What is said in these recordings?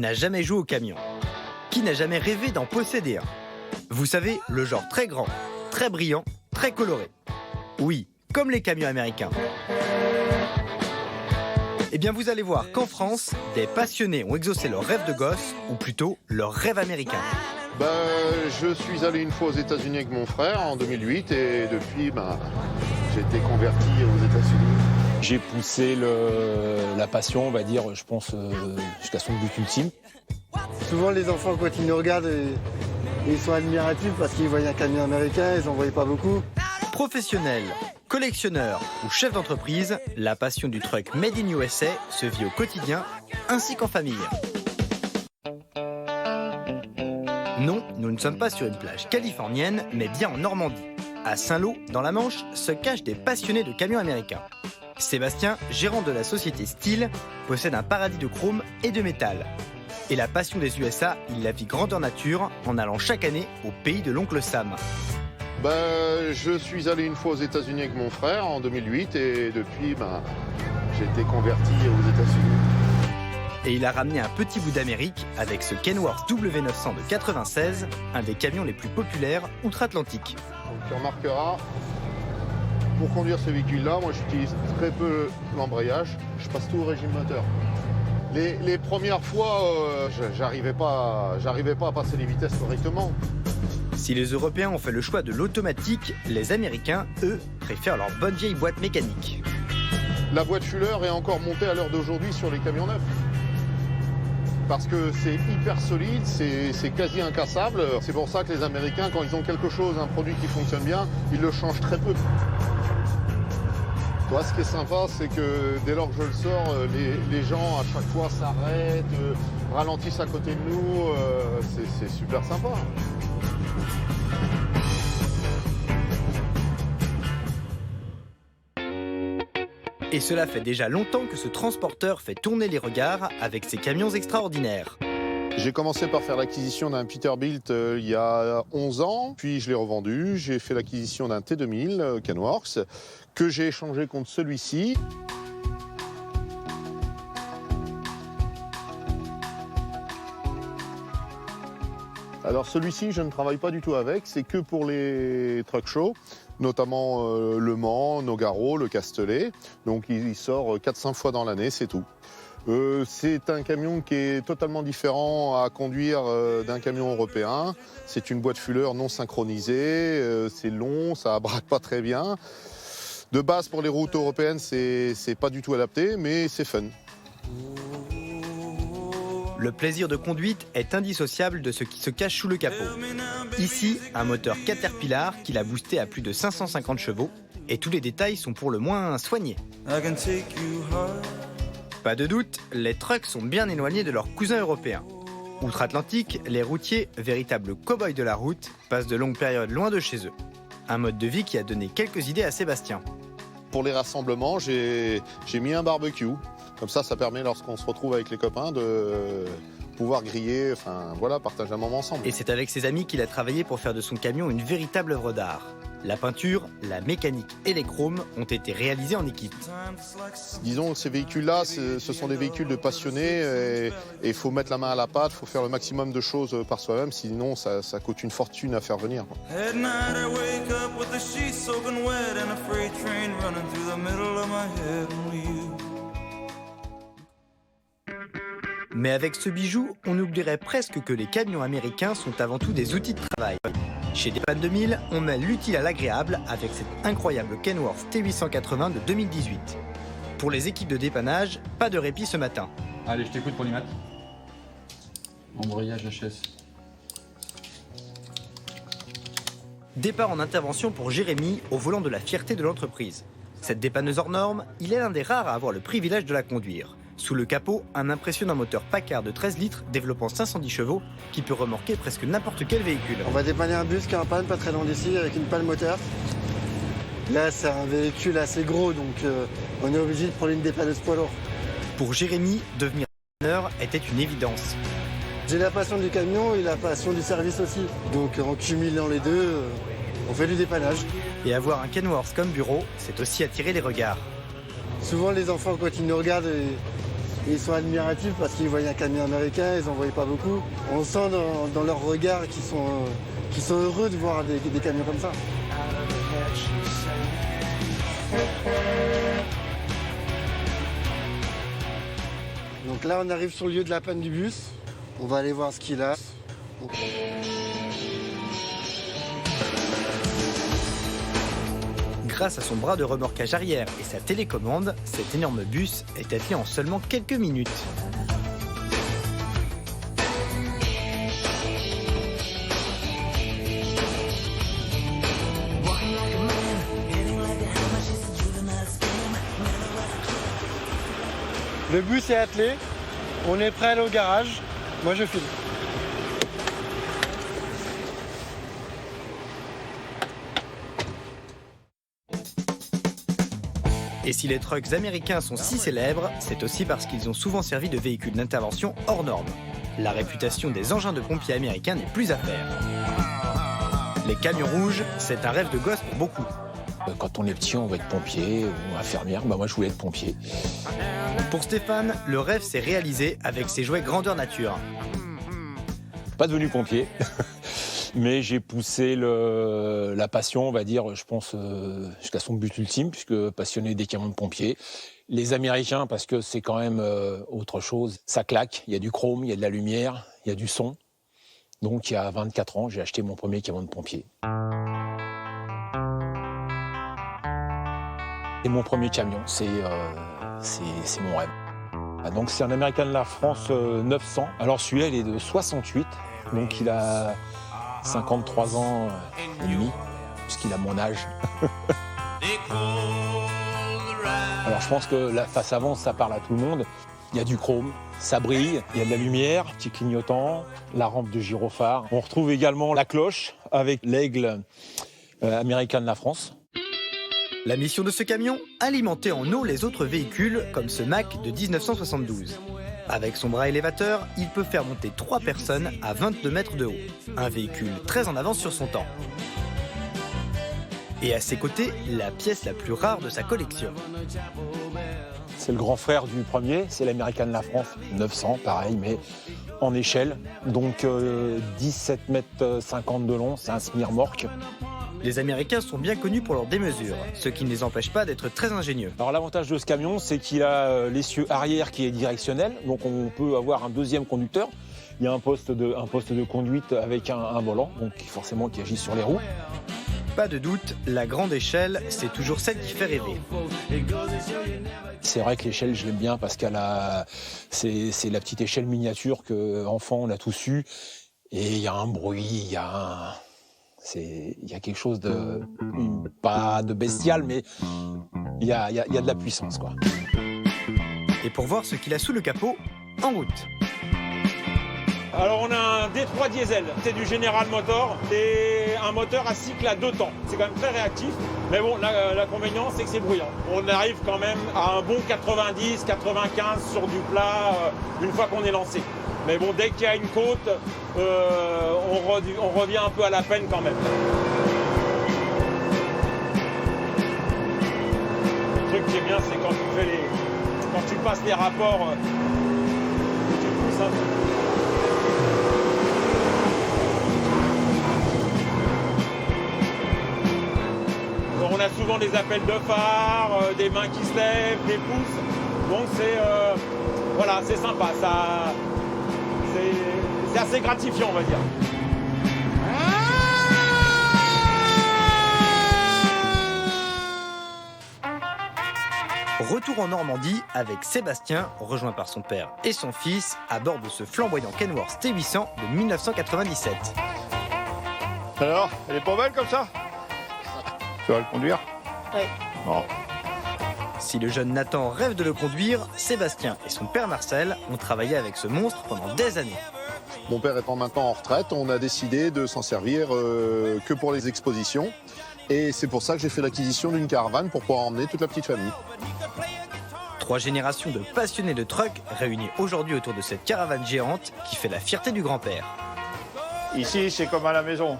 n'a jamais joué au camion? Qui n'a jamais rêvé d'en posséder un? Vous savez, le genre très grand, très brillant, très coloré. Oui, comme les camions américains. Eh bien, vous allez voir qu'en France, des passionnés ont exaucé leur rêve de gosse, ou plutôt leur rêve américain. Je suis allé une fois aux États-Unis avec mon frère en 2008 et depuis, j'ai été converti aux États-Unis. J'ai poussé la passion, on va dire, je pense, jusqu'à son but ultime. Souvent, les enfants, quand ils nous regardent, ils sont admiratifs parce qu'ils voient un camion américain, ils n'en voyaient pas beaucoup. Professionnel, collectionneur ou chef d'entreprise, la passion du truck Made in USA se vit au quotidien ainsi qu'en famille. Non, nous ne sommes pas sur une plage californienne, mais bien en Normandie. À Saint-Lô, dans la Manche, se cachent des passionnés de camions américains. Sébastien, gérant de la société Steel, possède un paradis de chrome et de métal. Et la passion des USA, il la vit grandeur nature en allant chaque année au pays de l'oncle Sam. Je suis allé une fois aux États-Unis avec mon frère en 2008 et depuis, j'ai été converti aux États-Unis. Et il a ramené un petit bout d'Amérique avec ce Kenworth W900 de 96, un des camions les plus populaires outre-Atlantique. Tu remarqueras, pour conduire ce véhicule-là, moi j'utilise très peu l'embrayage, je passe tout au régime moteur. Les premières fois, j'arrivais pas à passer les vitesses correctement. Si les Européens ont fait le choix de l'automatique, les Américains, eux, préfèrent leur bonne vieille boîte mécanique. La boîte Fuller est encore montée à l'heure d'aujourd'hui sur les camions neufs. Parce que c'est hyper solide, c'est quasi incassable. C'est pour ça que les Américains, quand ils ont quelque chose, un produit qui fonctionne bien, ils le changent très peu. Toi, ce qui est sympa, c'est que dès lors que je le sors, les gens à chaque fois s'arrêtent, ralentissent à côté de nous. C'est super sympa. Et cela fait déjà longtemps que ce transporteur fait tourner les regards avec ses camions extraordinaires. J'ai commencé par faire l'acquisition d'un Peterbilt il y a 11 ans, puis je l'ai revendu. J'ai fait l'acquisition d'un T2000 Kenworth que j'ai échangé contre celui-ci. Alors celui-ci, je ne travaille pas du tout avec, c'est que pour les truck shows, notamment Le Mans, Nogaro, le Castellet. Donc il sort 4-5 fois dans l'année, c'est tout. C'est un camion qui est totalement différent à conduire d'un camion européen. C'est une boîte Fuller non synchronisée, c'est long, ça braque pas très bien. De base, pour les routes européennes, c'est pas du tout adapté, mais c'est fun. Le plaisir de conduite est indissociable de ce qui se cache sous le capot. Ici, un moteur Caterpillar qui l'a boosté à plus de 550 chevaux et tous les détails sont pour le moins soignés. Pas de doute, les trucks sont bien éloignés de leurs cousins européens. Outre-Atlantique, les routiers, véritables cow-boys de la route, passent de longues périodes loin de chez eux. Un mode de vie qui a donné quelques idées à Sébastien. Pour les rassemblements, j'ai mis un barbecue. Comme ça permet, lorsqu'on se retrouve avec les copains, de pouvoir griller, partager un moment ensemble. Et c'est avec ses amis qu'il a travaillé pour faire de son camion une véritable œuvre d'art. La peinture, la mécanique et les chromes ont été réalisés en équipe. Disons que ces véhicules-là, ce sont des véhicules de passionnés et il faut mettre la main à la pâte, il faut faire le maximum de choses par soi-même, sinon ça coûte une fortune à faire venir. Mais avec ce bijou, on oublierait presque que les camions américains sont avant tout des outils de travail. Chez Dépanne 2000, on mêle l'utile à l'agréable avec cette incroyable Kenworth T880 de 2018. Pour les équipes de dépannage, pas de répit ce matin. Allez, je t'écoute pour l'IMAT. Embrayage HS. Départ en intervention pour Jérémy au volant de la fierté de l'entreprise. Cette dépanneuse hors norme, il est l'un des rares à avoir le privilège de la conduire. Sous le capot, un impressionnant moteur Packard de 13 litres développant 510 chevaux qui peut remorquer presque n'importe quel véhicule. On va dépanner un bus qui est en panne, pas très loin d'ici, avec une panne moteur. Là, c'est un véhicule assez gros, donc on est obligé de prendre une dépanneuse poids lourd. Pour Jérémy, devenir dépanneur était une évidence. J'ai la passion du camion et la passion du service aussi. Donc en cumulant les deux, on fait du dépannage. Et avoir un Kenworth comme bureau, c'est aussi attirer les regards. Souvent, les enfants, quand ils nous regardent, Et ils sont admiratifs parce qu'ils voient un camion américain, ils n'en voyaient pas beaucoup. On sent dans leur regard qu'ils sont heureux de voir des camions comme ça. Donc là, on arrive sur le lieu de la panne du bus. On va aller voir ce qu'il a. Grâce à son bras de remorquage arrière et sa télécommande, cet énorme bus est attelé en seulement quelques minutes. Le bus est attelé, on est prêt à aller au garage. Moi, je file. Et si les trucks américains sont si célèbres, c'est aussi parce qu'ils ont souvent servi de véhicules d'intervention hors normes. La réputation des engins de pompiers américains n'est plus à faire. Les camions rouges, c'est un rêve de gosse pour beaucoup. Quand on est petit, on veut être pompier ou infirmière. Moi, je voulais être pompier. Pour Stéphane, le rêve s'est réalisé avec ses jouets grandeur nature. Pas devenu pompier, mais j'ai poussé la passion, on va dire, je pense, jusqu'à son but ultime, puisque passionné des camions de pompiers. Les Américains, parce que c'est quand même autre chose, ça claque, il y a du chrome, il y a de la lumière, il y a du son. Donc, il y a 24 ans, j'ai acheté mon premier camion de pompier. Et mon premier camion, c'est mon rêve. Donc, c'est un American La France 900. Alors, celui-là, il est de 68, donc il a 53 ans et demi, puisqu'il a mon âge. Alors je pense que la face avant, ça parle à tout le monde. Il y a du chrome, ça brille, il y a de la lumière, petit clignotant, la rampe de gyrophare. On retrouve également la cloche avec l'aigle American La France. La mission de ce camion, alimenter en eau les autres véhicules, comme ce Mack de 1972. Avec son bras élévateur, il peut faire monter 3 personnes à 22 mètres de haut. Un véhicule très en avance sur son temps. Et à ses côtés, la pièce la plus rare de sa collection. C'est le grand frère du premier, c'est l'American La France 900, pareil, mais en échelle. Donc 17 mètres 50 de long, c'est un semi-remorque. Les Américains sont bien connus pour leur démesure, ce qui ne les empêche pas d'être très ingénieux. Alors l'avantage de ce camion, c'est qu'il a l'essieu arrière qui est directionnel, donc on peut avoir un deuxième conducteur. Il y a un poste de conduite avec un volant, donc forcément qui agit sur les roues. Pas de doute, la grande échelle, c'est toujours celle qui fait rêver. C'est vrai que l'échelle, je l'aime bien parce c'est la petite échelle miniature qu'enfant on a tous eu. Et il y a un bruit, il y a quelque chose de, pas de bestial, mais il y a de la puissance, quoi. Et pour voir ce qu'il a sous le capot, en route. Alors on a un D3 diesel, c'est du General Motors, c'est un moteur à cycle à 2 temps. C'est quand même très réactif, mais bon, l'inconvénient c'est que c'est bruyant. On arrive quand même à un bon 90, 95 sur du plat une fois qu'on est lancé. Mais bon, dès qu'il y a une côte, on revient un peu à la peine quand même. Le truc qui est bien, c'est quand tu passes les rapports, tu pousses un peu. On a souvent des appels de phare, des mains qui se lèvent, des pouces. Donc voilà, c'est sympa. C'est assez gratifiant, on va dire. Retour en Normandie avec Sébastien, rejoint par son père et son fils, à bord de ce flamboyant Kenworth T800 de 1997. Alors, elle est pas belle comme ça? Tu vas le conduire? Oui. Oh. Si le jeune Nathan rêve de le conduire, Sébastien et son père Marcel ont travaillé avec ce monstre pendant des années. Mon père étant maintenant en retraite, on a décidé de s'en servir que pour les expositions. Et c'est pour ça que j'ai fait l'acquisition d'une caravane pour pouvoir emmener toute la petite famille. 3 générations de passionnés de truck réunis aujourd'hui autour de cette caravane géante qui fait la fierté du grand-père. Ici, c'est comme à la maison.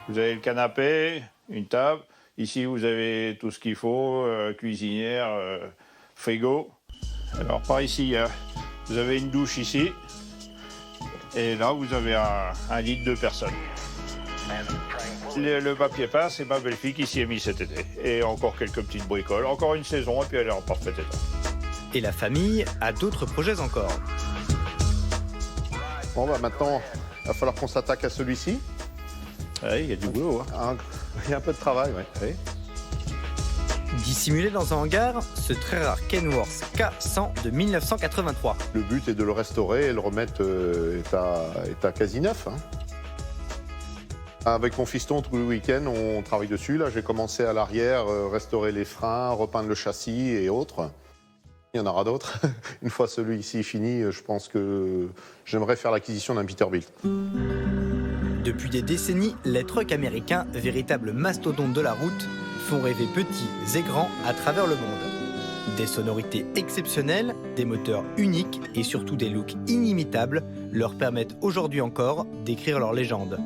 Vous avez le canapé, une table. Ici, vous avez tout ce qu'il faut, cuisinière, frigo. Alors par ici, vous avez une douche ici. Et là, vous avez un lit de 2 personnes. Le papier peint, c'est ma belle-fille qui s'y est mise cet été. Et encore quelques petites bricoles. Encore une saison, et puis elle est en parfait état. Et la famille a d'autres projets encore. Bon, bah maintenant, il va falloir qu'on s'attaque à celui-ci. Oui, il y a du boulot. Hein. Il y a un peu de travail, oui. Dissimulé dans un hangar, ce très rare Kenworth K100 de 1983. Le but est de le restaurer et le remettre état quasi neuf. Hein. Avec mon fiston, tout le week-end, on travaille dessus. Là, j'ai commencé à l'arrière, restaurer les freins, repeindre le châssis et autres. Il y en aura d'autres. Une fois celui-ci fini, je pense que j'aimerais faire l'acquisition d'un Peterbilt. Depuis des décennies, les trucks américains, véritables mastodontes de la route, font rêver petits et grands à travers le monde. Des sonorités exceptionnelles, des moteurs uniques et surtout des looks inimitables leur permettent aujourd'hui encore d'écrire leur légende.